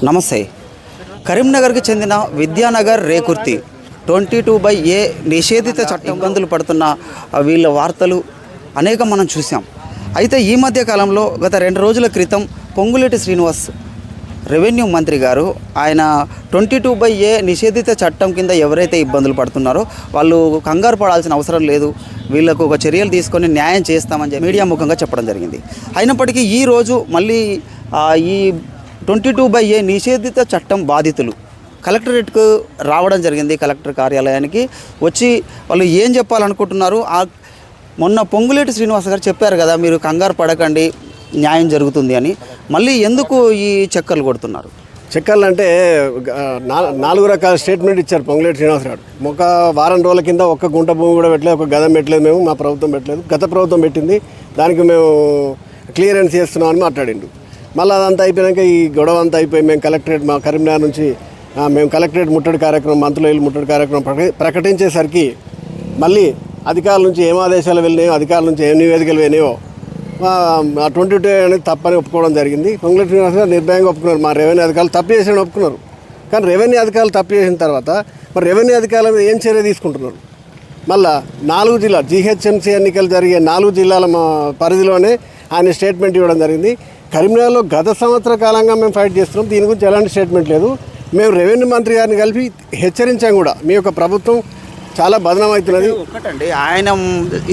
నమస్తే. కరీంనగర్కి చెందిన విద్యానగర్ రేకుర్తి 22/A నిషేధిత చట్టం ఇబ్బందులు పడుతున్న వీళ్ళ వార్తలు అనేకం మనం చూసాం. అయితే ఈ మధ్య కాలంలో గత 2 రోజుల క్రితం పొంగులేటి శ్రీనివాస్ రెవెన్యూ మంత్రి గారు ఆయన 22/A నిషేధిత చట్టం కింద ఎవరైతే ఇబ్బందులు పడుతున్నారో వాళ్ళు కంగారు పడాల్సిన అవసరం లేదు, వీళ్ళకు ఒక చర్యలు తీసుకొని న్యాయం చేస్తామని చెప్పి మీడియా ముఖంగా చెప్పడం జరిగింది. అయినప్పటికీ ఈరోజు మళ్ళీ ఈ 22/A నిషేధిత చట్టం బాధితులు కలెక్టరేట్కు రావడం జరిగింది. కలెక్టర్ కార్యాలయానికి వచ్చి వాళ్ళు ఏం చెప్పాలనుకుంటున్నారు, మొన్న పొంగులేటి శ్రీనివాస్ గారు చెప్పారు కదా మీరు కంగారు పడకండి న్యాయం జరుగుతుంది అని, మళ్ళీ ఎందుకు ఈ చెక్కలు కొడుతున్నారు? చెక్కలు అంటే 4 రకాల స్టేట్మెంట్ ఇచ్చారు పొంగులేటి శ్రీనివాస్ గారు. ఒక వారం రోజుల కింద ఒక్క గుంట భూమి కూడా పెట్టలేదు, ఒక గదం పెట్టలేదు, మేము మా ప్రభుత్వం పెట్టలేదు, గత ప్రభుత్వం పెట్టింది, దానికి మేము క్లియరెన్స్ చేస్తున్నామని మాట్లాడిండు. మళ్ళీ అదంతా అయిపోయాక ఈ గొడవ అంతా అయిపోయి మేము కలెక్టరేట్ మా కరీంనగర్ నుంచి మేము కలెక్టరేట్ ముట్టడి కార్యక్రమం, మంత్రులు ముట్టడి కార్యక్రమం ప్రకటించేసరికి మళ్ళీ అధికారుల నుంచి ఏం ఆదేశాలు వెళ్ళినాయో, అధికారుల నుంచి ఏం నివేదికలు వెళ్ళినాయో 22 అనేది తప్పని ఒప్పుకోవడం జరిగింది. పొంగులేటి శ్రీనివాస్ గారు నిర్భయంగా ఒప్పుకున్నారు, మా రెవెన్యూ అధికారులు తప్పు చేసిన ఒప్పుకున్నారు. కానీ రెవెన్యూ అధికారులు తప్పు చేసిన తర్వాత మరి రెవెన్యూ అధికారుల మీద ఏం చర్య తీసుకుంటున్నారు? మళ్ళా 4 జిల్లా జీహెచ్ఎంసీ ఎన్నికలు జరిగే 4 జిల్లాల పరిధిలోనే ఆయన స్టేట్మెంట్ ఇవ్వడం జరిగింది. కరీంనగర్లో గత సంవత్సర కాలంగా మేము ఫైట్ చేస్తున్నాం, దీని గురించి ఎలాంటి స్టేట్మెంట్ లేదు. మేము రెవెన్యూ మంత్రి గారిని కలిపి హెచ్చరించాం కూడా, మీ యొక్క ప్రభుత్వం చాలా బదనం అవుతున్నది. ఒకటండి, ఆయన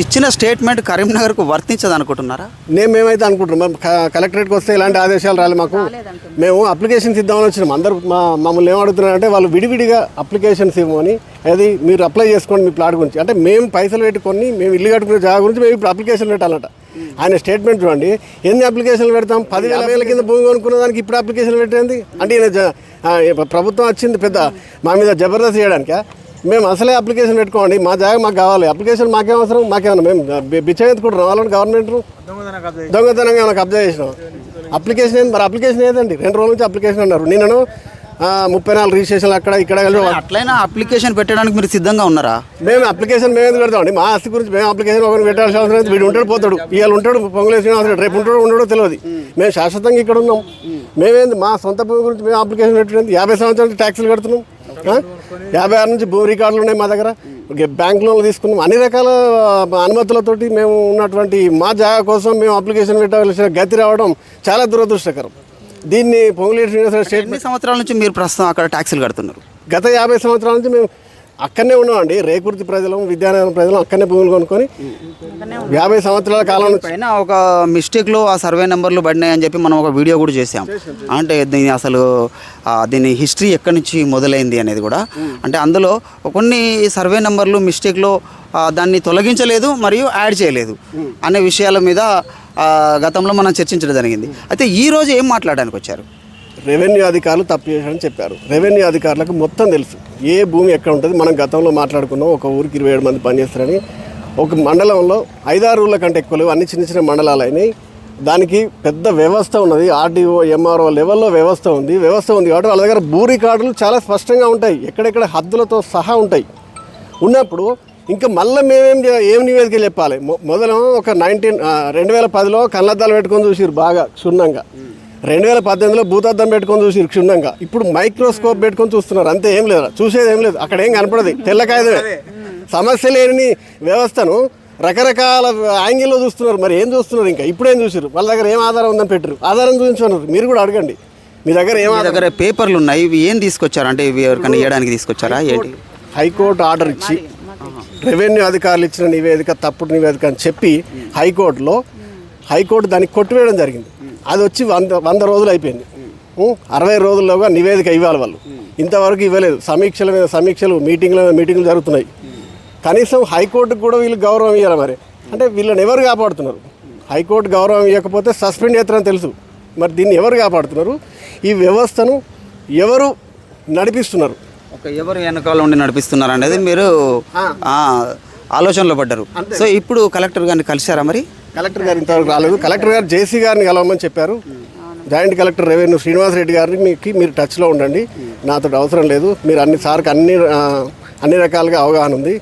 ఇచ్చిన స్టేట్మెంట్ కరీంనగర్కు వర్తించదు అనుకుంటున్నారా? మేమైతే అనుకుంటున్నాం. కలెక్టరేట్కి వస్తే ఇలాంటి ఆదేశాలు రాలే మాకు. మేము అప్లికేషన్స్ ఇద్దామని వచ్చినాం. అందరూ మమ్మల్ని ఏమడుగుతున్నారంటే వాళ్ళు విడివిడిగా అప్లికేషన్స్ ఇవ్వమని, అది మీరు అప్లై చేసుకోండి మీ ప్లాట్ గురించి. అంటే మేము పైసలు పెట్టుకొని మేము ఇల్లు కట్టుకునే జాగా గురించి మేము ఇప్పుడు అప్లికేషన్ పెట్టాలట. ఆయన స్టేట్మెంట్ చూడండి, ఎన్ని అప్లికేషన్లు పెడతాం? 10,000 కింద భూమి కొనుక్కున్న దానికి ఇప్పుడు అప్లికేషన్ పెట్టేది అంటే ఈయన ప్రభుత్వం వచ్చింది పెద్ద మా మీద జబర్దస్త్ చేయడానికా? మేము అసలే అప్లికేషన్ పెట్టుకోండి, మా జాగా మాకు కావాలి, అప్లికేషన్ మాకేం అవసరం? మాకేమన్నా మేము బిచ్చం ఎత్తుకుంటున్నాం వాళ్ళని? గవర్నమెంట్ దొంగతనంగా ఏమైనా కబ్జా చేసినాం? అప్లికేషన్ ఏంది మరి? అప్లికేషన్ ఏదండి? 2 రోజుల నుంచి అప్లికేషన్ అన్నారు. నిన్నను 34 రిజిస్ట్రేషన్లు అక్కడ ఇక్కడ కలిసి అట్లయినా అప్లికేషన్ పెట్టడానికి మీరు సిద్ధంగా ఉన్నారా? మేము అప్లికేషన్ మేము పెడతామండి. మా ఆస్తి గురించి మేము అప్లికేషన్ ఒకరిని పెట్టాల్సిన అవసరం లేదు. వీడు ఉంటాడు పోతాడు, ఇవాళ ఉంటాడు పొంగులేటి శ్రీనివాస్ గారు, రేపు ఉంటాడో ఉండడో తెలియదు. మేము శాశ్వతంగా ఇక్కడ ఉన్నాం. మేమేంది మా సొంత భూమి గురించి మేము అప్లికేషన్ పెట్టలేదు. 50 సంవత్సరాలు ట్యాక్సులు కడుతున్నాం, 56 నుంచి భూ రికార్డులు ఉన్నాయి మా దగ్గర, బ్యాంక్ లోన్లు తీసుకున్నాం, అన్ని రకాల అనుమతులతోటి మేము ఉన్నటువంటి మా జాగా కోసం మేము అప్లికేషన్ పెట్టవలసిన గతి రావడం చాలా దురదృష్టకరం. దీన్ని పొంగులేటి శ్రీనివాస్ స్టేట్ ఎన్ని సంవత్సరాల నుంచి మీరు ప్రస్తుతం అక్కడ ట్యాక్సులు కడుతున్నారు? గత 50 సంవత్సరాల నుంచి మేము అక్కడనే ఉన్నామండి. రేకుర్తి ప్రజలు, విద్యానగరం ప్రజలు అక్కడనే భూములు కొనుక్కొని 50 సంవత్సరాల కాలం పైన ఒక మిస్టేక్లో ఆ సర్వే నెంబర్లు పడినాయని చెప్పి మనం ఒక వీడియో కూడా చేసాం. అంటే దీని అసలు దీని హిస్టరీ ఎక్కడి నుంచి మొదలైంది అనేది కూడా, అంటే అందులో కొన్ని సర్వే నెంబర్లు మిస్టేక్లో దాన్ని తొలగించలేదు మరియు యాడ్ చేయలేదు అనే విషయాల మీద గతంలో మనం చర్చించడం జరిగింది. అయితే ఈరోజు ఏం మాట్లాడడానికి వచ్చారు? రెవెన్యూ అధికారులు తప్పు చేశారని చెప్పారు. రెవెన్యూ అధికారులకు మొత్తం తెలుసు ఏ భూమి ఎక్కడ ఉంటుంది. మనం గతంలో మాట్లాడుకున్నాం, ఒక ఊరికి 27 మంది పనిచేస్తారని. ఒక మండలంలో 5-6 ఊళ్ళ కంటే ఎక్కువ లేవు, అన్ని చిన్న చిన్న మండలాలు అయినాయి. దానికి పెద్ద వ్యవస్థ ఉన్నది, ఆర్డీఓ ఎంఆర్ఓ లెవెల్లో వ్యవస్థ ఉంది కాబట్టి వాళ్ళ దగ్గర భూ రికార్డులు చాలా స్పష్టంగా ఉంటాయి, ఎక్కడెక్కడ హద్దులతో సహా ఉంటాయి. ఉన్నప్పుడు ఇంకా మళ్ళీ ఏం నివేదిక చెప్పాలి? మొదలు ఒక 2010లో కళ్ళద్దాలు పెట్టుకొని చూసిరు బాగా క్షుణ్ణంగా, 2018లో భూతద్దం పెట్టుకొని చూసిరు క్షుణ్ణంగా, ఇప్పుడు మైక్రోస్కోప్ పెట్టుకొని చూస్తున్నారు. అంతే, ఏం లేదు, చూసేది ఏం లేదు, అక్కడ ఏం కనపడదు, తెల్లకాయదమే. సమస్య లేని వ్యవస్థను రకరకాల యాంగిల్లో చూస్తున్నారు. మరి ఏం చూస్తున్నారు? ఇంకా ఇప్పుడేం చూసారు? వాళ్ళ దగ్గర ఏం ఆధారం ఉందని పెట్టారు, ఆధారం చూపించున్నారు. మీరు కూడా అడగండి, మీ దగ్గర దగ్గర పేపర్లు ఉన్నాయి, ఇవి ఏం తీసుకొచ్చారు? అంటే ఇవి ఎవరికైనా ఇవ్వడానికి తీసుకొచ్చారా? ఏంటి? హైకోర్టు ఆర్డర్ ఇచ్చి రెవెన్యూ అధికారులు ఇచ్చిన నివేదిక తప్పుడు నివేదిక అని చెప్పి హైకోర్టు దాన్ని కొట్టివేయడం జరిగింది. అది వచ్చి 100 రోజులు అయిపోయింది. 60 రోజుల్లోగా నివేదిక ఇవ్వాలి. వాళ్ళు ఇంతవరకు ఇవ్వలేదు. సమీక్షల మీద సమీక్షలు, మీటింగ్లు జరుగుతున్నాయి. కనీసం హైకోర్టుకు కూడా వీళ్ళు గౌరవం ఇవ్వాలి. మరి అంటే వీళ్ళని ఎవరు కాపాడుతున్నారు? హైకోర్టు గౌరవం ఇవ్వకపోతే సస్పెండ్ చేస్తారని తెలుసు. మరి దీన్ని ఎవరు కాపాడుతున్నారు? ఈ వ్యవస్థను ఎవరు నడిపిస్తున్నారు? ఎవరు వెనకాల ఉండి నడిపిస్తున్నారు అనేది మీరు ఆలోచనలో పడ్డారు. సో ఇప్పుడు కలెక్టర్ గారిని కలిశారా? మరి కలెక్టర్ గారు ఇంతవరకు రాలేదు. కలెక్టర్ గారు జేసీ గారిని కలవమని చెప్పారు. Joint collector revenue Srinivas Reddy గారిని మీరు టచ్లో ఉండండి, నాతో అవసరం లేదు. మీరు సార్కి అన్ని రకాలుగా అవగాహన ఉంది.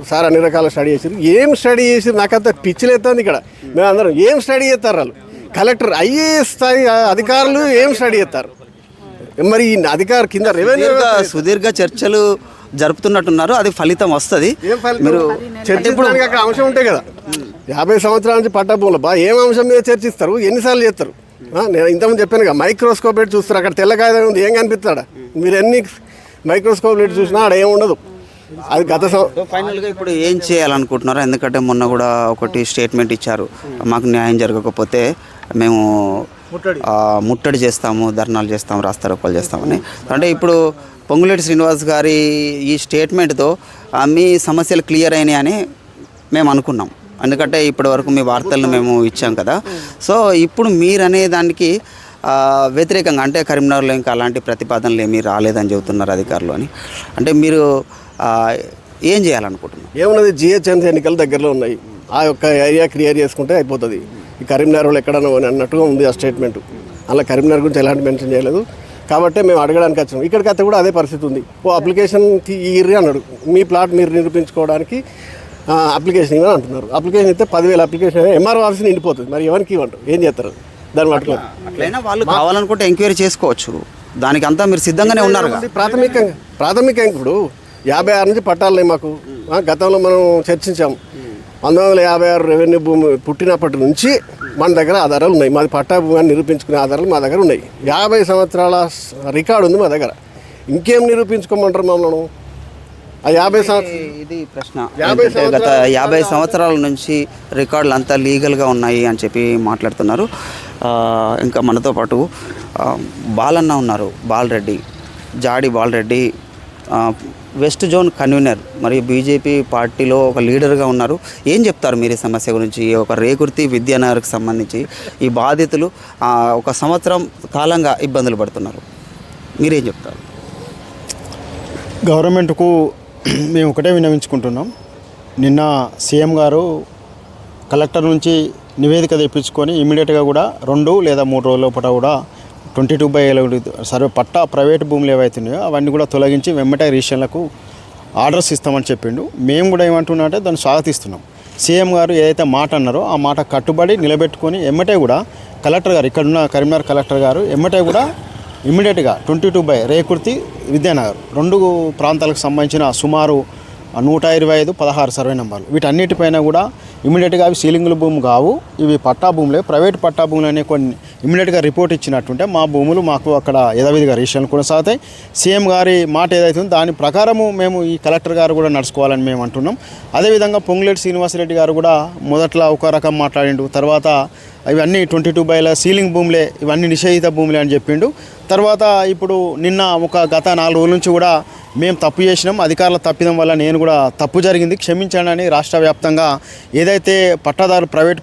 సార్ అన్ని రకాల స్టడీ చేసారు. ఏం స్టడీ చేసి నాకంత పిచ్చిలేస్తుంది ఇక్కడ. మేమందరం ఏం స్టడీ చేస్తారు? వాళ్ళు కలెక్టర్, ఐఏఎస్ స్థాయి అధికారులు ఏం స్టడీ చేస్తారు? మరి ఈ అధికార కింద రెవెన్యూ సుదీర్ఘ చర్చలు జరుపుతున్నట్టున్నారు, అది ఫలితం వస్తుంది. మీరు చర్చించడానికి అక్కడ అంశం ఉంటాయి కదా, 50 సంవత్సరాల నుంచి పట్టభూములు ఏం అంశం మీద చర్చిస్తారు, ఎన్నిసార్లు చేస్తారు? నేను ఇంతకుముందు చెప్పాను కదా, మైక్రోస్కోప్ పెట్టి చూస్తారు, అక్కడ తెల్లకాయ ఉంది, ఏం కనిపిస్తాడా? మీరు ఎన్ని మైక్రోస్కోప్ పెట్టి చూసినా ఆడ ఏం ఉండదు. అది గత ఫైనల్గా ఇప్పుడు ఏం చేయాలనుకుంటున్నారు? ఎందుకంటే మొన్న కూడా ఒకటి స్టేట్మెంట్ ఇచ్చారు, మాకు న్యాయం జరగకపోతే మేము ముట్టడి చేస్తాము, ధర్నాలు చేస్తాము, రాస్తారోకోలు చేస్తామని. అంటే ఇప్పుడు పొంగులేటి శ్రీనివాస్ గారి ఈ స్టేట్మెంట్తో మీ సమస్యలు క్లియర్ అయినాయి అని మేము అనుకున్నాం. ఎందుకంటే ఇప్పటి వరకు మీ వార్తలను మేము ఇచ్చాం కదా. సో ఇప్పుడు మీరు అనే దానికి వ్యతిరేకంగా, అంటే కరీంనగర్లో ఇంకా అలాంటి ప్రతిపాదనలు ఏమీ రాలేదని చెబుతున్నారు అధికారులు అని. అంటే మీరు ఏం చేయాలనుకుంటున్నారు? ఏమున్నది, జిహెచ్ఎంసీ ఎన్నికలు దగ్గరలో ఉన్నాయి, ఆ యొక్క ఏరియా క్లియర్ చేసుకుంటే అయిపోతుంది. ఈ కరీంనగర్లో ఎక్కడన్నా అన్నట్టుగా ఉంది ఆ స్టేట్మెంట్. అలా కరీంనగర్ గురించి ఎలాంటి మెన్షన్ చేయలేదు కాబట్టి మేము అడగడానికి వచ్చాము. ఇక్కడికి వస్తే కూడా అదే పరిస్థితి ఉంది. అప్లికేషన్ ఇర్రి అన్నాడు, మీ ప్లాట్ మీరు నిరూపించుకోవడానికి అప్లికేషన్ ఇవ్వని అంటున్నారు. అప్లికేషన్ ఇస్తే 10,000 అప్లికేషన్ ఎంఆర్ఓ ఆఫీస్ నిండిపోతుంది. మరి ఎవరికి ఇవ్వంటారు, ఏం చేస్తారు? దాన్ని పట్టుకొని అట్లయినా వాళ్ళు కావాలనుకుంటే ఎంక్వైరీ చేసుకోవచ్చు, దానికి అంతా మీరు సిద్ధంగానే ఉన్నారు. ప్రాథమికంగా ఇప్పుడు 56 నుంచి పట్టాలని మాకు గతంలో మనం చర్చించాము. 1956 రెవెన్యూ భూమి పుట్టినప్పటి నుంచి మన దగ్గర ఆధారాలు ఉన్నాయి. మాది పట్టా భూమి అని నిరూపించుకునే ఆధారాలు మా దగ్గర ఉన్నాయి. 50 సంవత్సరాల రికార్డు ఉంది మా దగ్గర. ఇంకేం నిరూపించుకోమంటారు మమ్మల్ని? ఆ 50 ఇది ప్రశ్న. గత 50 సంవత్సరాల నుంచి రికార్డులు అంతా లీగల్గా ఉన్నాయి అని చెప్పి మాట్లాడుతున్నారు. ఇంకా మనతో పాటు బాలన్న ఉన్నారు, Balareddy, Jadi Balareddy, west zone convener మరియు బీజేపీ పార్టీలో ఒక లీడర్గా ఉన్నారు. ఏం చెప్తారు మీరు ఈ సమస్య గురించి? ఒక రేకుర్తి విద్యానగర్కి సంబంధించి ఈ బాధితులు 1 సంవత్సరం కాలంగా ఇబ్బందులు పడుతున్నారు, మీరేం చెప్తారు? గవర్నమెంట్కు మేము ఒకటే విన్నవించుకుంటున్నాం. నిన్న సీఎం గారు కలెక్టర్ నుంచి నివేదిక తెప్పించుకొని ఇమీడియట్గా కూడా 2 లేదా 3 రోజుల లోపల కూడా 22/11 సర్వే పట్టా ప్రైవేటు భూములు ఏవైతున్నాయో అవన్నీ కూడా తొలగించి వెంబటే రిజిస్ట్రేషన్లకు ఆర్డర్స్ ఇస్తామని చెప్పిండు. మేము కూడా ఏమంటున్నా అంటే దాన్ని స్వాగతిస్తున్నాం. సీఎం గారు ఏదైతే మాట అన్నారో ఆ మాట కట్టుబడి నిలబెట్టుకొని ఎమ్మటే కూడా కలెక్టర్ గారు, ఇక్కడున్న కరీంనగర్ కలెక్టర్ గారు ఎమ్మటే కూడా ఇమ్మీడియట్గా 22 రేకుర్తి విద్యానగర్ 2 ప్రాంతాలకు సంబంధించిన సుమారు 125, 16 సర్వే నెంబర్లు వీటన్నిటిపైన కూడా ఇమీడియట్గా అవి సీలింగుల భూమి కావు, ఇవి పట్టా భూములే, ప్రైవేట్ పట్టా భూములు అనే కొన్ని ఇమీడియట్గా రిపోర్ట్ ఇచ్చినట్టుంటే మా భూములు మాకు అక్కడ యథావిధిగా రిజిస్ట్రేషన్ కొనసాగుతాయి. సీఎం గారి మాట ఏదైతుందో దాని ప్రకారము మేము ఈ కలెక్టర్ గారు కూడా నడుచుకోవాలని మేము అంటున్నాం. అదేవిధంగా పొంగులేటి శ్రీనివాసరెడ్డి గారు కూడా మొదట్లో ఒక రకం మాట్లాడిండు, తర్వాత ఇవన్నీ 22/ల సీలింగ్ భూములే, ఇవన్నీ నిషేధిత భూములే అని చెప్పిండు. తర్వాత ఇప్పుడు నిన్న గత 4 రోజుల నుంచి కూడా మేము తప్పు చేసినాం, అధికారుల తప్పిదం వల్ల నేను కూడా తప్పు జరిగింది, క్షమించండి అని రాష్ట్ర వ్యాప్తంగా ఏదైతే పట్టాదారు ప్రైవేట్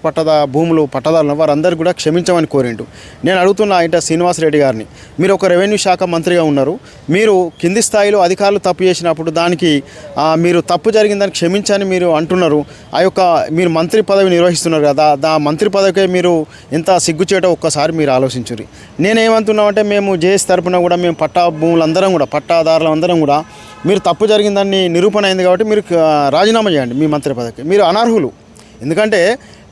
భూములు పట్టాదారులు వారందరూ కూడా క్షమించమని కోరిండు. నేను అడుగుతున్నా ఇంట శ్రీనివాసరెడ్డి గారిని, మీరు ఒక రెవెన్యూ శాఖ మంత్రిగా ఉన్నారు, మీరు కింది స్థాయిలో అధికారులు తప్పు చేసినప్పుడు దానికి మీరు తప్పు జరిగిందని క్షమించని మీరు అంటున్నారు. మీరు మంత్రి పదవి నిర్వహిస్తున్నారు కదా, మంత్రి పదవికే మీరు ఎంత సిగ్గుచేటో ఒక్కసారి మీరు ఆలోచించుర్రి. నేనేమంటున్నామంటే మేము జేఎస్ తరపున కూడా మేము పట్టా భూములందరం కూడా పట్టాదారులందరం కూడా మీరు తప్పు జరిగిందని నిరూపణ అయింది కాబట్టి మీరు రాజీనామా చేయండి మీ మంత్రి పదవికి. మీరు అనర్హులు, ఎందుకంటే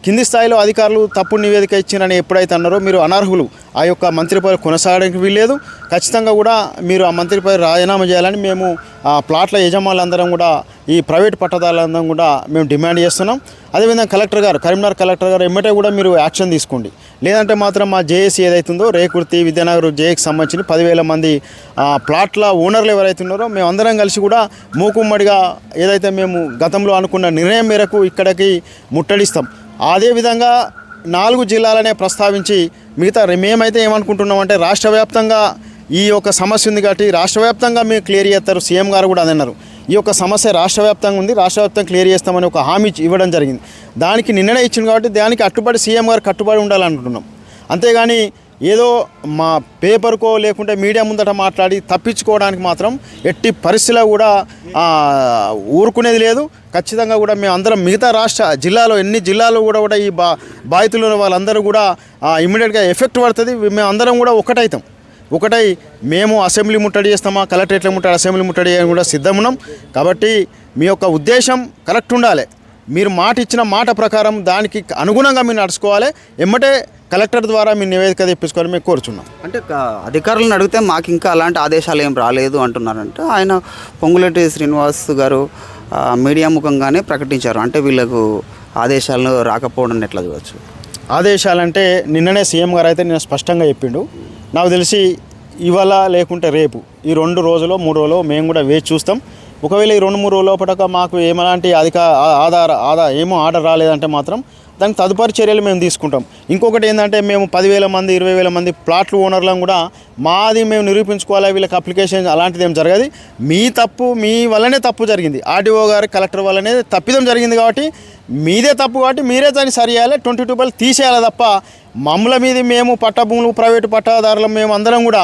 కింది స్థాయిలో అధికారులు తప్పుడు నివేదిక ఇచ్చిందని ఎప్పుడైతే అన్నారో మీరు అనర్హులు, ఆ మంత్రి పదవి కొనసాగడానికి వీల్లేదు. ఖచ్చితంగా కూడా మీరు ఆ మంత్రి పదవి రాజీనామా చేయాలని మేము ఆ ప్లాట్ల యజమానులందరం కూడా ఈ ప్రైవేట్ పట్టదారులందరం కూడా మేము డిమాండ్ చేస్తున్నాం. అదేవిధంగా కలెక్టర్ గారు, కరీంనగర్ కలెక్టర్ గారు ఎమ్మటే కూడా మీరు యాక్షన్ తీసుకోండి. లేదంటే మాత్రం మా జేఏసీ ఏదైతుందో రేకుర్తి విద్యానగర్ జేఏకి సంబంధించి 10,000 మంది ప్లాట్ల ఓనర్లు ఎవరైతే ఉన్నారో మేమందరం కలిసి కూడా మూకుమ్మడిగా ఏదైతే మేము గతంలో అనుకున్న నిర్ణయం మేరకు ఇక్కడికి ముట్టడిస్తాం. అదేవిధంగా 4 జిల్లాలనే ప్రస్తావించి మిగతా మేమైతే ఏమనుకుంటున్నామంటే రాష్ట్ర వ్యాప్తంగా ఈ సమస్య ఉంది కాబట్టి రాష్ట్ర వ్యాప్తంగా మేము క్లియర్ చేస్తారు. సీఎం గారు కూడా అన్నారు, ఈ సమస్య రాష్ట్ర వ్యాప్తంగా ఉంది, రాష్ట్ర వ్యాప్తంగా క్లియర్ చేస్తామని ఒక హామీ ఇవ్వడం జరిగింది. దానికి నిన్ననే ఇచ్చింది కాబట్టి దానికి కట్టుబడి సీఎం గారు కట్టుబడి ఉండాలనుకుంటున్నాం. అంతేగాని ఏదో మా పేపర్కో లేకుంటే మీడియా ముందట మాట్లాడి తప్పించుకోవడానికి మాత్రం ఎట్టి పరిస్థితిలో కూడా ఊరుకునేది లేదు. ఖచ్చితంగా కూడా మేము అందరం మిగతా రాష్ట్ర జిల్లాలో ఎన్ని జిల్లాలో కూడా ఈ బాధితులు వాళ్ళందరూ కూడా ఇమ్మీడియట్గా ఎఫెక్ట్ పడుతుంది. మేము అందరం కూడా ఒకటై మేము అసెంబ్లీ ముట్టడి చేస్తామా, కలెక్టరేట్ల ముట్టడి, అసెంబ్లీ ముట్టడి కూడా సిద్ధం ఉన్నాం. కాబట్టి మీ ఉద్దేశం కరెక్ట్ ఉండాలి. మీరు మాట ఇచ్చిన మాట ప్రకారం దానికి అనుగుణంగా మీరు నడుచుకోవాలి. ఎమ్మటే కలెక్టర్ ద్వారా మీ నివేదిక తెప్పించుకొని మేము కోరుచున్నాం. అంటే అధికారులను అడిగితే మాకు ఇంకా అలాంటి ఆదేశాలు ఏం రాలేదు అంటున్నారంటే ఆయన పొంగులేటి శ్రీనివాస్ గారు మీడియా ముఖంగానే ప్రకటించారు. అంటే వీళ్ళకు ఆదేశాలు రాకపోవడం ఎట్లా చూడవచ్చు? ఆదేశాలంటే నిన్ననే సీఎం గారు అయితే నిన్న స్పష్టంగా చెప్పిండు. నాకు తెలిసి ఇవాళ లేకుంటే రేపు ఈ 2 రోజులో 3 రోజులో మేము కూడా వేచి చూస్తాం. ఒకవేళ ఈ 2-3 రోజుల లోపల మాకు ఏమలాంటి ఏమో ఆర్డర్ రాలేదంటే మాత్రం దానికి తదుపరి చర్యలు మేము తీసుకుంటాం. ఇంకొకటి ఏంటంటే మేము 10,000 మంది 20,000 మంది ప్లాట్లు ఓనర్లను కూడా మాది మేము నిరూపించుకోవాలి, వీళ్ళకి అప్లికేషన్ అలాంటిది ఏం జరగదు. మీ వల్లనే తప్పు జరిగింది, ఆర్డీఓ గారి కలెక్టర్ వల్లనే తప్పిదం జరిగింది కాబట్టి మీదే తప్పు కాబట్టి మీరే దాన్ని సరి చేయాలి, 22 తీసేయాలి తప్ప మమ్మల మీద మేము పట్టభూములు ప్రైవేటు పట్టాదారులు మేము అందరం కూడా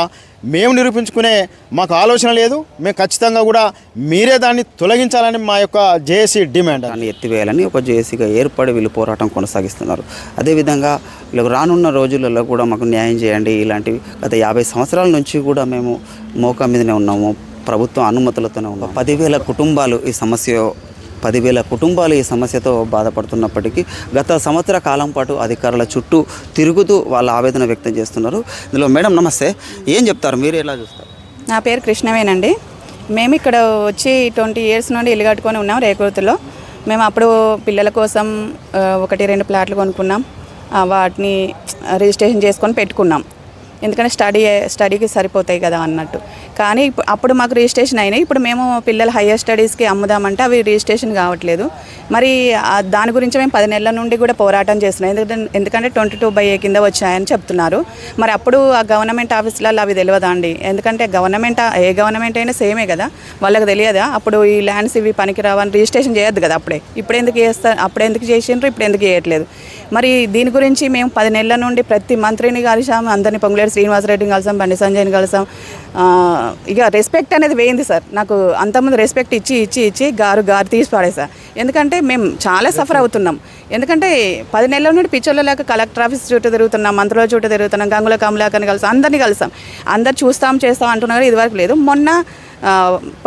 మేము నిరూపించుకునే మాకు ఆలోచన లేదు. మేము ఖచ్చితంగా కూడా మీరే దాన్ని తొలగించాలని మా యొక్క జేఏసీ డిమాండ్. దాన్ని ఎత్తివేయాలని ఒక జేఏసీగా ఏర్పడి వీళ్ళు పోరాటం కొనసాగిస్తున్నారు. అదేవిధంగా వీళ్ళకి రానున్న రోజులలో కూడా మాకు న్యాయం చేయండి, ఇలాంటివి గత 50 సంవత్సరాల నుంచి కూడా మేము మోకా మీదనే ఉన్నాము, ప్రభుత్వం అనుమతులతోనే ఉన్నాము. 10,000 కుటుంబాలు ఈ సమస్యతో బాధపడుతున్నప్పటికీ గత సంవత్సర కాలం పాటు అధికారుల చుట్టూ తిరుగుతూ వాళ్ళ ఆవేదన వ్యక్తం చేస్తున్నారు. ఇందులో మేడం నమస్తే, ఏం చెప్తారు, మీరు ఎలా చూస్తారు? నా పేరు కృష్ణవేనండి. మేము ఇక్కడ వచ్చి 20 years నుండి ఇల్లు కట్టుకొని ఉన్నాం రేకుర్తిలో. మేము అప్పుడు పిల్లల కోసం 1-2 ప్లాట్లు కొనుక్కున్నాం, వాటిని రిజిస్ట్రేషన్ చేసుకొని పెట్టుకున్నాం. ఎందుకంటే స్టడీకి సరిపోతాయి కదా అన్నట్టు. కానీ అప్పుడు మాకు రిజిస్ట్రేషన్ అయినాయి. ఇప్పుడు మేము పిల్లలు హయ్యర్ స్టడీస్కి అమ్ముదామంటే అవి రిజిస్ట్రేషన్ కావట్లేదు. మరి దాని గురించి మేము 10 నెలల నుండి కూడా పోరాటం చేస్తున్నాం. ఎందుకంటే 22/A కింద వచ్చాయని చెప్తున్నారు. మరి అప్పుడు ఆ గవర్నమెంట్ ఆఫీసులలో అవి తెలియదా అండి? ఎందుకంటే ఏ గవర్నమెంట్ అయినా సేమే కదా, వాళ్ళకి తెలియదా? అప్పుడు ఈ ల్యాండ్స్ ఇవి పనికిరావని రిజిస్ట్రేషన్ చేయొద్దు కదా అప్పుడు ఎందుకు చేస్తారు? అప్పుడు ఎందుకు చేసిండ్రు, ఇప్పుడు ఎందుకు చేయట్లేదు? మరి దీని గురించి మేము 10 నెలల నుండి ప్రతి మంత్రిని కలిసాం, అందరినీ పొంగులేటి శ్రీనివాసరెడ్డిని కలిసాం, బండి సంజయ్ని కలిసాం. ఇక రెస్పెక్ట్ అనేది వేయింది సార్. నాకు అంతకుముందు రెస్పెక్ట్ ఇచ్చి గారు తీసి పడేసా. ఎందుకంటే మేము చాలా సఫర్ అవుతున్నాం. ఎందుకంటే 10 నెలల నుండి పిచ్చర్ల లేక కలెక్టర్ ఆఫీస్ చుట్టూ తిరుగుతున్నాం, మంత్రుల చుట్టూ తిరుగుతున్నాం, గంగుల కమలాకర్ని కలిసాం, అందరినీ కలిసాం. అందరు చేస్తాం అంటున్నారు, ఇదివరకు లేదు. మొన్న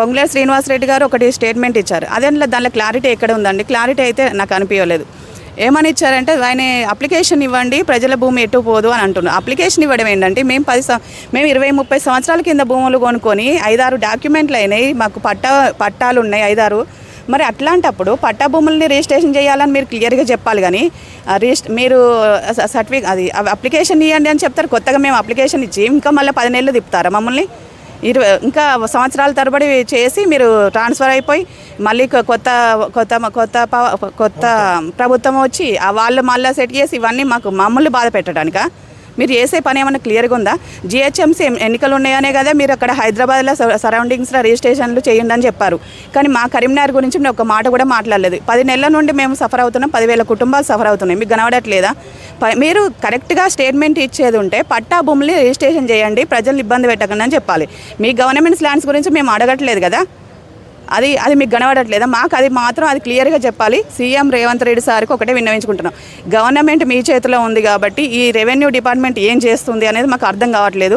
పొంగులేటి శ్రీనివాసరెడ్డి గారు ఒకటి స్టేట్మెంట్ ఇచ్చారు. దానిలో క్లారిటీ ఎక్కడ ఉందండి? క్లారిటీ అయితే నాకు అనిపించలేదు. ఏమని ఇచ్చారంటే ఆయన అప్లికేషన్ ఇవ్వండి, ప్రజల భూమి ఎటు పోదు అని అంటున్నారు. అప్లికేషన్ ఇవ్వడం ఏంటంటే మేము 20-30 సంవత్సరాల కింద భూములు కొనుక్కొని 5-6 డాక్యుమెంట్లు అయినాయి, మాకు పట్టాలు ఉన్నాయి 5-6. మరి అట్లాంటప్పుడు పట్టా భూములని రిజిస్ట్రేషన్ చేయాలని మీరు క్లియర్గా చెప్పాలి. కానీ మీరు అప్లికేషన్ ఇవ్వండి అని చెప్తారు. కొత్తగా మేము అప్లికేషన్ ఇచ్చి ఇంకా మళ్ళీ 10 నెలలు తిప్పుతారా మమ్మల్ని? ఇంకా సంవత్సరాల తరబడి చేసి మీరు ట్రాన్స్ఫర్ అయిపోయి మళ్ళీ కొత్త ప్రభుత్వం వచ్చి వాళ్ళు మళ్ళీ సెట్ చేసి ఇవన్నీ మమ్మల్ని బాధ పెట్టడానికా? మీరు చేసే పని ఏమైనా క్లియర్గా ఉందా? జిహెచ్ఎంసీ ఎన్నికలు ఉన్నాయనే కదా మీరు అక్కడ హైదరాబాద్లో సరౌండింగ్స్లో రిజిస్ట్రేషన్లు చేయండి అని చెప్పారు. కానీ మా కరీంనగర్ గురించి నేను ఒక మాట కూడా మాట్లాడలేదు. 10 నెలల నుండి మేము సఫర్ అవుతున్నాం, 10,000 కుటుంబాలు సఫర్ అవుతున్నాయి. మీకు కనబడట్లేదా? మీరు కరెక్ట్గా స్టేట్మెంట్ ఇచ్చేది ఉంటే పట్టా భూములు రిజిస్ట్రేషన్ చేయండి, ప్రజలు ఇబ్బంది పెట్టకండి అని చెప్పాలి. మీ గవర్నమెంట్ ల్యాండ్స్ గురించి మేము అడగట్లేదు కదా, అది మీకు కనబడట్లేదా? మాకు అది మాత్రం అది క్లియర్గా చెప్పాలి. సీఎం రేవంత్ రెడ్డి సార్కి ఒకటే విన్నవించుకుంటున్నాం. గవర్నమెంట్ మీ చేతిలో ఉంది కాబట్టి ఈ రెవెన్యూ డిపార్ట్మెంట్ ఏం చేస్తుంది అనేది మాకు అర్థం కావట్లేదు.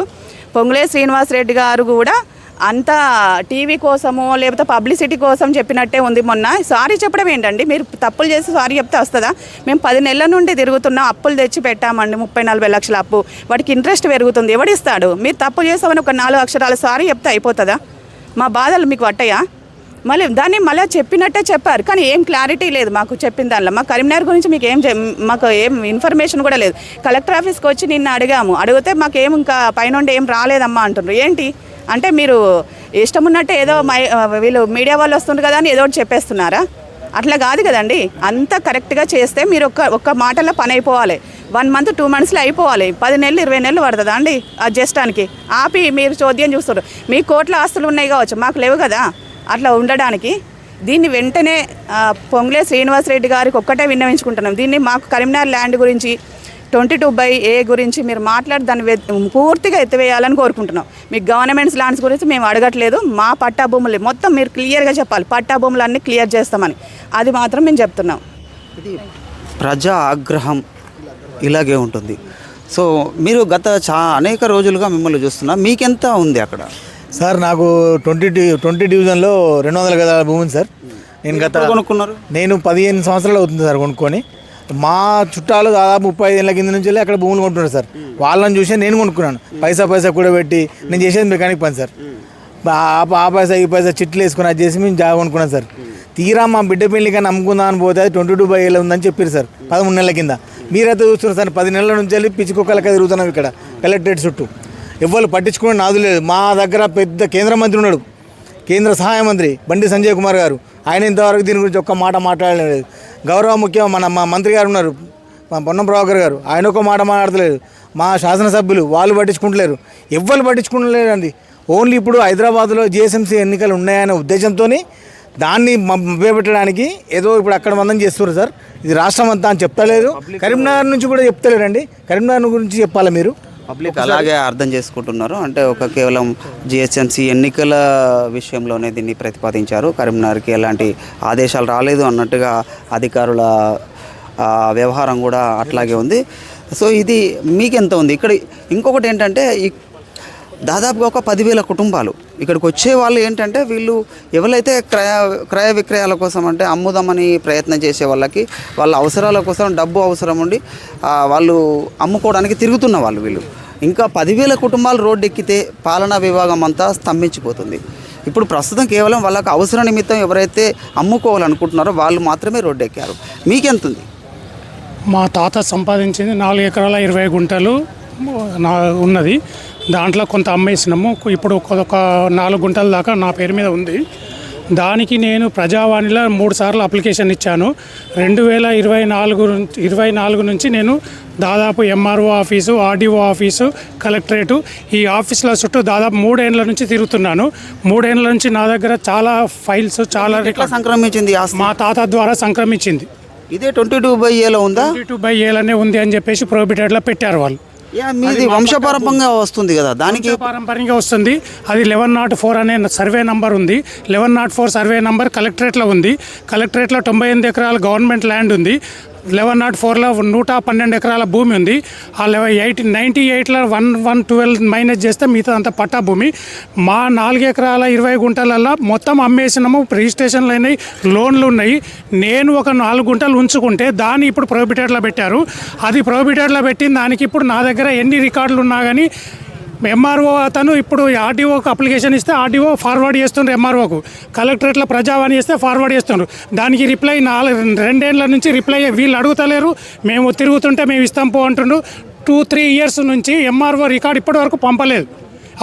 పొంగులేటి శ్రీనివాసరెడ్డి గారు కూడా అంత టీవీ కోసమో లేకపోతే పబ్లిసిటీ కోసం చెప్పినట్టే ఉంది. మొన్న సారీ చెప్పడం ఏంటండి? మీరు తప్పులు చేసి సారీ చెప్తే వస్తుందా? మేము 10 నెలల నుండి తిరుగుతున్నాం, అప్పులు తెచ్చి పెట్టామండి, 30-40 లక్షల అప్పు. వాటికి ఇంట్రెస్ట్ పెరుగుతుంది, ఎవడిస్తాడు? మీరు తప్పు చేసామని ఒక 4 అక్షరాల సారీ చెప్తే అయిపోతుందా? మా బాధలు మీకు పట్టాయా? మళ్ళీ చెప్పినట్టే చెప్పారు, కానీ ఏం క్లారిటీ లేదు మాకు చెప్పిన దానిలో. మా కరీంనగర్ గురించి మాకు ఏం ఇన్ఫర్మేషన్ కూడా లేదు. కలెక్టర్ ఆఫీస్కి వచ్చి నిన్న అడిగితే మాకేం ఇంకా పైనుండి ఏం రాలేదమ్మా అంటున్నారు. ఏంటి అంటే మీరు ఇష్టం ఉన్నట్టే ఏదో వీళ్ళు మీడియా వాళ్ళు వస్తుండ్రు కదా అని ఏదో ఒకటి చెప్పేస్తున్నారా? అట్లా కాదు కదండి. అంతా కరెక్ట్గా చేస్తే మీరు ఒక్క మాటలో పని అయిపోవాలి. 1 month 2 monthsలో అయిపోవాలి. 10 నెలలు 20 నెలలు పడుతుందా అండి అడ్జస్టానికి? ఆపి మీరు చోద్యం చూస్తారు. మీ కోట్ల ఆస్తులు ఉన్నాయి కావచ్చు, మాకు లేవు కదా అట్లా ఉండడానికి. దీన్ని వెంటనే పొంగులేటి శ్రీనివాసరెడ్డి గారికి ఒక్కటే విన్నవించుకుంటున్నాం. దీన్ని మాకు కరీంనగర్ ల్యాండ్ గురించి 22/A గురించి మీరు మాట్లాడి దాన్ని పూర్తిగా ఎత్తివేయాలని కోరుకుంటున్నాం. మీకు గవర్నమెంట్స్ ల్యాండ్స్ గురించి మేము అడగట్లేదు. మా పట్టా భూములు మొత్తం మీరు క్లియర్గా చెప్పాలి, పట్టా భూములు అన్నీ క్లియర్ చేస్తామని. అది మాత్రం మేము చెప్తున్నాం. ఇది ప్రజా ఆగ్రహం ఇలాగే ఉంటుంది. సో మీరు గత అనేక రోజులుగా మిమ్మల్ని చూస్తున్నా, మీకెంత ఉంది అక్కడ? సార్ నాకు 20 డివిజన్లో 200 గదాల భూమి ఉంది సార్. నేను కొనుక్కున్నారు. నేను 15 సంవత్సరాలు అవుతుంది సార్ కొనుక్కొని. మా చుట్టాలు దాదాపు 35 ఏళ్ళ కింద నుంచి అక్కడ భూములు కొంటున్నారు సార్. వాళ్ళని చూసి నేను కొనుక్కున్నాను. పైసా కూడా పెట్టి నేను చేసేది మెకానిక్ పని సార్. ఆ పైసా ఈ పైసా చిట్లు వేసుకుని అది చేసి మేము జాగా కొనుక్కున్నాను సార్. తీరా మా బిడ్డ పెళ్లికి నమ్ముకుందాం అని పోతే అది 22/7 ఉందని చెప్పారు సార్ 13 నెలల కింద. మీరైతే చూస్తున్నారు సార్ 10 నెలల నుంచి వెళ్ళి పిచ్చికొక్కలకి తిరుగుతున్నాం ఇక్కడ కలెక్టరేట్ చుట్టూ. ఎవరు పట్టించుకునే నాదు లేదు. మా దగ్గర పెద్ద కేంద్ర మంత్రి ఉన్నాడు, కేంద్ర సహాయ మంత్రి బండి సంజయ్ కుమార్ గారు. ఆయన ఇంతవరకు దీని గురించి ఒక్క మాట మాట్లాడలేదు. గౌరవ ముఖ్యం మా మంత్రి గారు ఉన్నారు, మా పొన్నం ప్రభాకర్ గారు, ఆయన ఒక మాట మాట్లాడతలేదు. మా శాసనసభ్యులు వాళ్ళు పట్టించుకుంటలేరు, ఎవ్వరు పట్టించుకుంటలేరండి. ఓన్లీ ఇప్పుడు హైదరాబాద్లో జిహెచ్ఎంసీ ఎన్నికలు ఉన్నాయనే ఉద్దేశంతో దాన్ని మభ్యపెట్టడానికి ఏదో ఇప్పుడు అక్కడ మందం చేస్తున్నారు సార్. ఇది రాష్ట్రం అంతా అని చెప్తలేదు. కరీంనగర్ నుంచి కూడా చెప్తలేరండి. కరీంనగర్ గురించి చెప్పాలి మీరు. పబ్లిక్ అలాగే అర్థం చేసుకుంటున్నారు. అంటే ఒక కేవలం జిహెచ్ఎంసీ ఎన్నికల విషయంలోనే దీన్ని ప్రతిపాదించారు. కరీంనగర్కి ఎలాంటి ఆదేశాలు రాలేదు అన్నట్టుగా అధికారుల వ్యవహారం కూడా అట్లాగే ఉంది. సో ఇది మీకెంత ఉంది? ఇక్కడ ఇంకొకటి ఏంటంటే దాదాపుగా ఒక 10,000 కుటుంబాలు ఇక్కడికి వచ్చే వాళ్ళు ఏంటంటే వీళ్ళు ఎవరైతే క్రయ విక్రయాల కోసం అంటే అమ్ముదామని ప్రయత్నం చేసే వాళ్ళకి వాళ్ళ అవసరాల కోసం డబ్బు అవసరం ఉండి వాళ్ళు అమ్ముకోవడానికి తిరుగుతున్న వాళ్ళు వీళ్ళు. ఇంకా 10,000 కుటుంబాలు రోడ్డు ఎక్కితే పాలనా విభాగం అంతా స్తంభించిపోతుంది. ఇప్పుడు ప్రస్తుతం కేవలం వాళ్ళకి అవసర నిమిత్తం ఎవరైతే అమ్ముకోవాలనుకుంటున్నారో వాళ్ళు మాత్రమే రోడ్డు ఎక్కారు. మీకెంత ఉంది? మా తాత సంపాదించింది 4 ఎకరాల 20 గుంటలు ఉన్నది. దాంట్లో కొంత అమ్మేసినాము. ఇప్పుడు ఒక 4 గుంటల దాకా నా పేరు మీద ఉంది. దానికి నేను ప్రజావాణిలో 3 సార్లు అప్లికేషన్ ఇచ్చాను. 2024 నుంచి నేను దాదాపు MRO office, RDO office, collectorate ఈ ఆఫీసుల చుట్టూ దాదాపు 3 ఏళ్ళ నుంచి తిరుగుతున్నాను. 3 ఏళ్ళ నుంచి నా దగ్గర చాలా ఫైల్స్ చాలా సంక్రమించింది. మా తాత ద్వారా సంక్రమించింది. ఇదే 22/A ఉందా? 22/A ఉంది అని చెప్పేసి ప్రోహిబిటెడ్లో పెట్టారు వాళ్ళు. మీది వంశపారంపర్యంగా వస్తుంది కదా, దానికి పారంపర్యంగా వస్తుంది. అది 1104 అనే సర్వే నంబర్ ఉంది. 1104 సర్వే నంబర్ కలెక్టరేట్లో ఉంది. కలెక్టరేట్లో 98 ఎకరాల గవర్నమెంట్ ల్యాండ్ ఉంది. 1104లో 112 ఎకరాల భూమి ఉంది. ఆ 98లో 1112 మైనస్ చేస్తే మిగతా అంతా పట్టా భూమి. మా 4 ఎకరాల 20 గుంటలల్లో మొత్తం అమ్మేసినాము. రిజిస్ట్రేషన్లు అయినాయి, లోన్లు ఉన్నాయి. నేను ఒక 4 గుంటలు ఉంచుకుంటే దాన్ని ఇప్పుడు ప్రోహిబిటెడ్లో పెట్టారు. అది ప్రోహిబిటెడ్లో పెట్టిన దానికి ఇప్పుడు నా దగ్గర ఎన్ని రికార్డులు ఉన్నా కానీ ఎంఆర్ఓ అతను ఇప్పుడు ఆర్డీఓకి అప్లికేషన్ ఇస్తే ఆర్డీఓ ఫార్వర్డ్ చేస్తుండ్రు ఎంఆర్ఓకు. కలెక్టరేట్లో ప్రజావాణి చేస్తే ఫార్వర్డ్ చేస్తుండ్రు. దానికి రిప్లై 2 ఏళ్ళ నుంచి రిప్లై వీళ్ళు అడుగుతలేరు. మేము తిరుగుతుంటే మేము ఇస్తాం పో అంటుండ్రు. 2-3 ఇయర్స్ నుంచి ఎంఆర్ఓ రికార్డు ఇప్పటి వరకు పంపలేదు.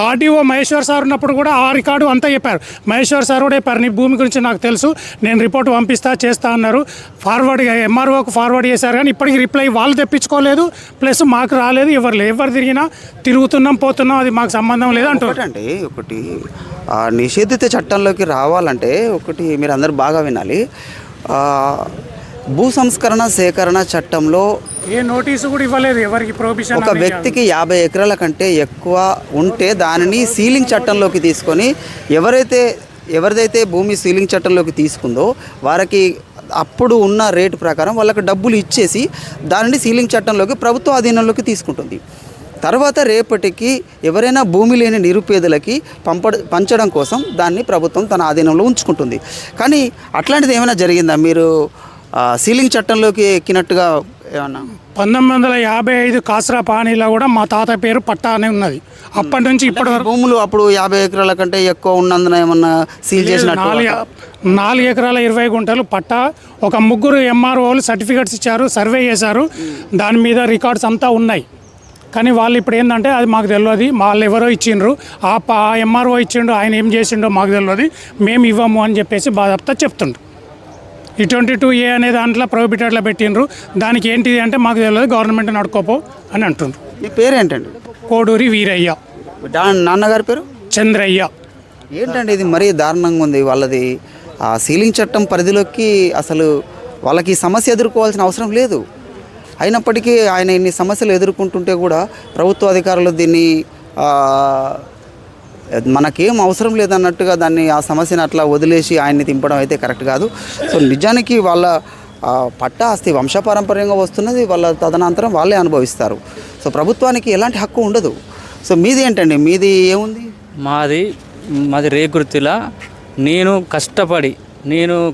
ఆర్డీఓ మహేశ్వర్ సార్ ఉన్నప్పుడు కూడా ఆ రికార్డు అంతా చెప్పారు. మహేశ్వర్ సార్ కూడా చెప్పారు, నీ భూమి గురించి నాకు తెలుసు, నేను రిపోర్ట్ పంపిస్తా చేస్తా అన్నారు. ఫార్వర్డ్ ఎంఆర్ఓకి ఫార్వర్డ్ చేశారు కానీ ఇప్పటికి రిప్లై వాళ్ళు తెప్పించుకోలేదు, ప్లస్ మాకు రాలేదు. ఎవరు తిరిగినా తిరుగుతున్నాం పోతున్నాం, అది మాకు సంబంధం లేదు అంటారు. అంటే ఒకటి నిషేధిత చట్టంలోకి రావాలంటే ఒకటి మీరు అందరూ బాగా వినాలి. భూ సంస్కరణ సేకరణ చట్టంలో ఏ నోటీసు కూడా ఇవ్వలేదు ఎవరికి ప్రొహిబిషన్. ఒక వ్యక్తికి 50 ఎకరాల కంటే ఎక్కువ ఉంటే దానిని సీలింగ్ చట్టంలోకి తీసుకొని ఎవరిదైతే భూమి సీలింగ్ చట్టంలోకి తీసుకుందో వారికి అప్పుడు ఉన్న రేటు ప్రకారం వాళ్ళకి డబ్బులు ఇచ్చేసి దానిని సీలింగ్ చట్టంలోకి ప్రభుత్వ అధీనంలోకి తీసుకుంటుంది. తర్వాత రేపటికి ఎవరైనా భూమి లేని నిరుపేదలకి పంచడం కోసం దాన్ని ప్రభుత్వం తన ఆధీనంలో ఉంచుకుంటుంది. కానీ అట్లాంటిది ఏమైనా జరిగిందా? మీరు సీలింగ్ చట్టంలోకి ఎక్కినట్టుగా ఏమన్నా? 1955 కాసరా పానీలో కూడా మా తాత పేరు పట్టా అనే ఉన్నది. అప్పటి నుంచి ఇప్పటి వరకు భూములు అప్పుడు 50 ఎకరాల కంటే ఎక్కువ ఉన్నందున ఏమన్నా సీల్ చేసినట్టు? 4 ఎకరాల 20 గుంటలు పట్టా. ఒక 3 ఎంఆర్ఓలు సర్టిఫికెట్స్ ఇచ్చారు, సర్వే చేశారు, దాని మీద రికార్డ్స్ అంతా ఉన్నాయి. కానీ వాళ్ళు ఇప్పుడు ఏంటంటే అది మాకు తెలియదు, వాళ్ళు ఎవరో ఇచ్చిండ్రు, ఆ ఎంఆర్ఓ ఇచ్చిండు, ఆయన ఏం చేసిండో మాకు తెలియదు, మేము ఇవ్వము అని చెప్పేసి బాధపడతా చెప్తుండ్రు. ఈ 22A అనే దాంట్లో ప్రోహిబిటెడ్లో పెట్టిండ్రు. దానికి ఏంటిది అంటే మాకు తెలియదు, గవర్నమెంట్ నడుకోపో అని అంటుండ్రు. మీ పేరేంటండి? కోడూరి వీరయ్య. నాన్నగారి పేరు? చంద్రయ్య. ఏంటండి ఇది మరీ దారుణంగా ఉంది. వాళ్ళది ఆ సీలింగ్ చట్టం పరిధిలోకి అసలు వాళ్ళకి సమస్య ఎదుర్కోవాల్సిన అవసరం లేదు. అయినప్పటికీ ఆయన ఇన్ని సమస్యలు ఎదుర్కొంటుంటే కూడా ప్రభుత్వ అధికారులు దీన్ని మనకేం అవసరం లేదన్నట్టుగా దాన్ని ఆ సమస్యను అట్లా వదిలేసి ఆయన్ని తింపడం అయితే కరెక్ట్ కాదు. సో నిజానికి వాళ్ళ పట్టా ఆస్తి వంశపారంపర్యంగా వస్తున్నది, వాళ్ళ తదనంతరం వాళ్ళే అనుభవిస్తారు. సో ప్రభుత్వానికి ఎలాంటి హక్కు ఉండదు. సో మీది ఏంటండి? మీది ఏముంది? మాది రేకుర్తిలా. నేను కష్టపడి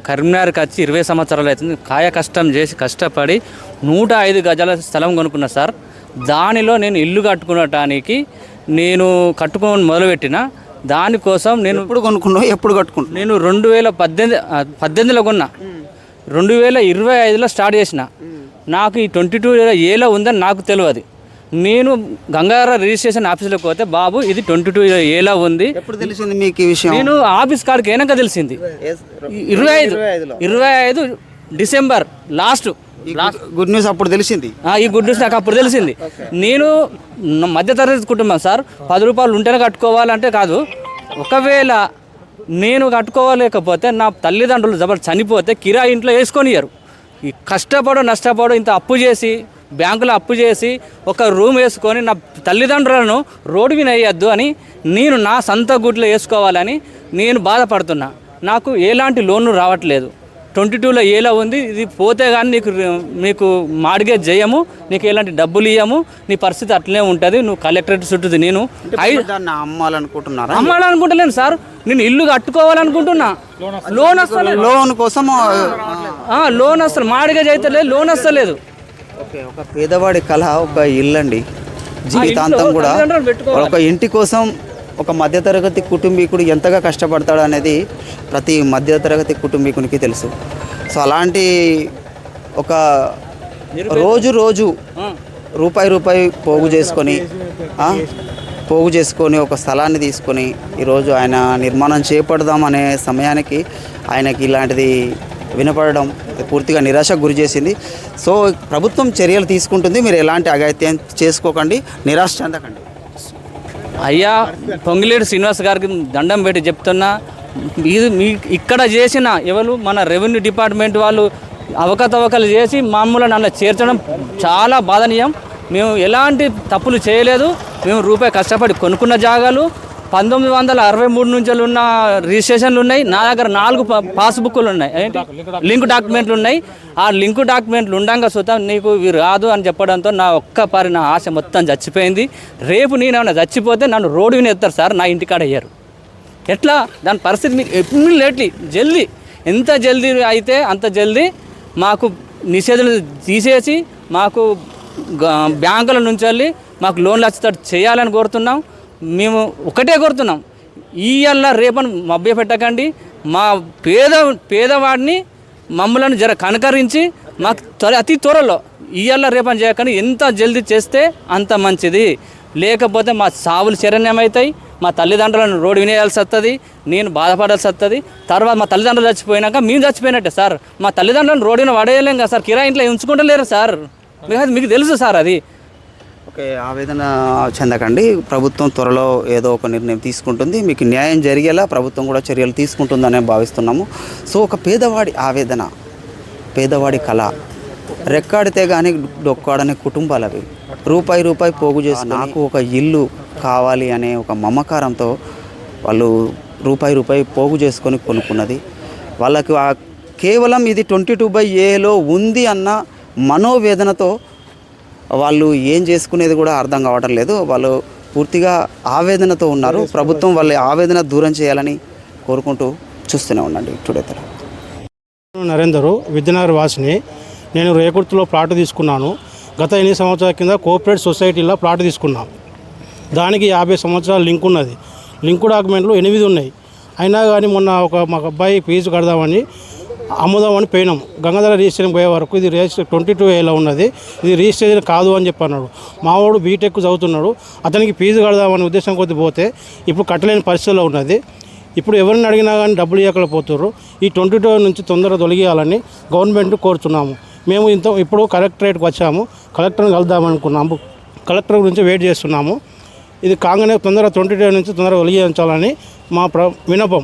కరీంనగర్కి వచ్చి 20 సంవత్సరాలు అవుతుంది. కష్టం చేసి కష్టపడి 105 గజాల స్థలం కొనుక్కున్నా సార్. దానిలో నేను ఇల్లు కట్టుకునటానికి నేను కట్టుకొని మొదలుపెట్టిన దానికోసం నేను ఎప్పుడు కొనుక్కున్నావు, ఎప్పుడు కట్టుకుంటున్నావు? నేను 2018లో కొన్నా, 2025లో స్టార్ట్ చేసిన. నాకు ఈ 22Aలో ఉందని నాకు తెలియదు. నేను గంగాధర రిజిస్ట్రేషన్ ఆఫీస్లోకి పోతే బాబు ఇది 22Aలో ఉంది. ఎప్పుడు తెలిసింది మీకు ఈ విషయం? నేను ఆఫీస్ కాడికి అయినాక తెలిసింది. 25 డిసెంబర్ లాస్ట్ గుడ్ న్యూస్ అప్పుడు తెలిసింది. ఈ గుడ్ న్యూస్ నాకు అప్పుడు తెలిసింది. నేను మధ్యతరగతి కుటుంబం సార్, 10 రూపాయలు ఉంటేనే కట్టుకోవాలంటే కాదు. ఒకవేళ నేను కట్టుకోలేకపోతే నా తల్లిదండ్రులు చనిపోతే కిరాయి ఇంట్లో వేసుకొనియరు. ఈ నష్టపడు ఇంత అప్పు చేసి బ్యాంకులో అప్పు చేసి ఒక రూమ్ వేసుకొని నా తల్లిదండ్రులను రోడ్డు మీద వేయద్దు అని నేను నా సొంత గుడ్లో వేసుకోవాలని నేను బాధపడుతున్నా. నాకు ఎలాంటి లోన్లు రావట్లేదు. 22Aలో ఉంది. ఇది పోతే కానీ మీకు మార్గేజ్ చేయము, నీకు ఎలాంటి డబ్బులు ఇవ్వము, నీ పరిస్థితి అట్లనే ఉంటుంది. నువ్వు కలెక్టరేట్ చుట్టూ నేను అమ్మాలనుకుంటున్నారా? అమ్మాలనుకుంటలేను సార్, నేను ఇల్లు కట్టుకోవాలనుకుంటున్నా. లోన్ వస్తలేదు. లోన్ కోసం లోన్ వస్తలేదు, మార్గేజ్ అయితే లేదు, లోన్ వస్తలేదు. ఓకే, ఒక పేదవాడి కళ ఒక ఇల్లు అండి. జీవితాంతం కూడా ఒక ఇంటి కోసం ఒక మధ్యతరగతి కుటుంబీకుడు ఎంతగా కష్టపడతాడు అనేది ప్రతి మధ్యతరగతి కుటుంబీకునికి తెలుసు. సో అలాంటి ఒక రోజు రూపాయి పోగు చేసుకొని ఒక స్థలాన్ని తీసుకొని ఈరోజు ఆయన నిర్మాణం చేపడదామనే సమయానికి ఆయనకి ఇలాంటిది వినపడడం పూర్తిగా నిరాశకు గురి చేసింది. సో ప్రభుత్వం చర్యలు తీసుకుంటుంది. మీరు ఎలాంటి అఘాయిత్యం చేసుకోకండి, నిరాశ చెందకండి. అయ్యా పొంగిలేడు శ్రీనివాస్ గారికి దండం పెట్టి చెప్తున్నా, ఇది మీ ఇక్కడ చేసిన ఎవరు మన రెవెన్యూ డిపార్ట్మెంట్ వాళ్ళు అవకతవకలు చేసి మమ్మల్ని అలా చేర్చడం చాలా బాధనీయం. మేము ఎలాంటి తప్పులు చేయలేదు. మేము రూపాయి కష్టపడి కొనుక్కున్న జాగాలు 1963 నుంచి ఉన్న రిజిస్ట్రేషన్లు ఉన్నాయి. నా దగ్గర 4 పాస్బుక్లు ఉన్నాయి, లింక్ డాక్యుమెంట్లు ఉన్నాయి. ఆ లింక్ డాక్యుమెంట్లు ఉండగా సుతం నీకు ఇవి రాదు అని చెప్పడంతో నా నా ఆశ మొత్తం చచ్చిపోయింది. రేపు నేనేమన్నా చచ్చిపోతే నన్ను రోడ్డు మీద ఎత్తారు సార్, నా ఇంటికాడ అయ్యారు. ఎట్లా దాని పరిస్థితి మీకు ఇమ్మీడియట్లీ జల్దీ, ఎంత జల్దీ అయితే అంత జల్దీ మాకు నిషేధాలు తీసేసి మాకు బ్యాంకుల నుంచి వెళ్ళి మాకు లోన్లు వచ్చేటట్టు చేయాలని కోరుతున్నాం. మేము ఒకటే కోరుతున్నాం, ఇయ్యాల రేపని మభ్య పెట్టకండి. మా పేదవాడిని మమ్మల్ని జర కనకరించి మాకు అతి త్వరలో ఇయ్యాల రేపని చేయకండి. ఎంత జల్దీ చేస్తే అంత మంచిది. లేకపోతే మా సావులు శరణ్యమవుతాయి. మా తల్లిదండ్రులను రోడ్డు వినేయాల్సి వస్తుంది, నేను బాధపడాల్సి వస్తుంది. తర్వాత మా తల్లిదండ్రులు చచ్చిపోయినాక మేము చచ్చిపోయినట్టే సార్. మా తల్లిదండ్రులను రోడ్డున పడేయలేం కదా సార్, కిరాయి ఇంట్లో ఉంచుకుంటలేరు సార్. మీకు తెలుసు సార్ అది. ఓకే, ఆవేదన చెందకండి. ప్రభుత్వం త్వరలో ఏదో ఒక నిర్ణయం తీసుకుంటుంది. మీకు న్యాయం జరిగేలా ప్రభుత్వం కూడా చర్యలు తీసుకుంటుందని భావిస్తున్నాము. సో ఒక పేదవాడి ఆవేదన, పేదవాడి కళ, రెక్కాడితే కానీ డొక్కాడనే కుటుంబాలు అవి. రూపాయి పోగు చేసి నాకు ఒక ఇల్లు కావాలి అనే ఒక మమకారంతో వాళ్ళు రూపాయి పోగు చేసుకొని కొనుక్కున్నది. వాళ్ళకి కేవలం ఇది 22/Aలో ఉంది అన్న మనోవేదనతో వాళ్ళు ఏం చేసుకునేది కూడా అర్థం కావటం లేదు. వాళ్ళు పూర్తిగా ఆవేదనతో ఉన్నారు. ప్రభుత్వం వాళ్ళ ఆవేదన దూరం చేయాలని కోరుకుంటూ చూస్తూనే ఉండండి టుడే తర. నరేందరు, విద్యానగర్ వాసిని. నేను రేకుర్తిలో ప్లాట్ తీసుకున్నాను. గత 8 సంవత్సరాల కింద కోఆపరేటివ్ సొసైటీలో ప్లాట్ తీసుకున్నాం. దానికి 50 సంవత్సరాల లింక్ ఉన్నది. లింక్ డాక్యుమెంట్లు 8 ఉన్నాయి. అయినా కానీ మొన్న మాకు అబ్బాయి ఫీజు కడదామని అమ్ముదామని పోయినాం. గంగాధర రిజిస్ట్రేషన్ పోయే వరకు ఇది 22Aలో ఉన్నది, ఇది రిజిస్ట్రేషన్ కాదు అని చెప్పన్నాడు. మావాడు బీటెక్ చదువుతున్నాడు, అతనికి ఫీజు కడదామని ఉద్దేశం కొద్ది పోతే ఇప్పుడు కట్టలేని పరిస్థితిలో ఉన్నది. ఇప్పుడు ఎవరిని అడిగినా కానీ డబ్బులు ఇవ్వకపోతున్నారు. ఈ 22 నుంచి తొందరగా తొలగియాలని గవర్నమెంట్ కోరుతున్నాము. మేము ఇప్పుడు కలెక్టరేట్కి వచ్చాము, కలెక్టర్ని కలుద్దామనుకున్నాము. కలెక్టర్ గురించి వెయిట్ చేస్తున్నాము. ఇది కాగానే తొందరగా 22 నుంచి తొందరగా తొలగించాలని మా విన్నపం.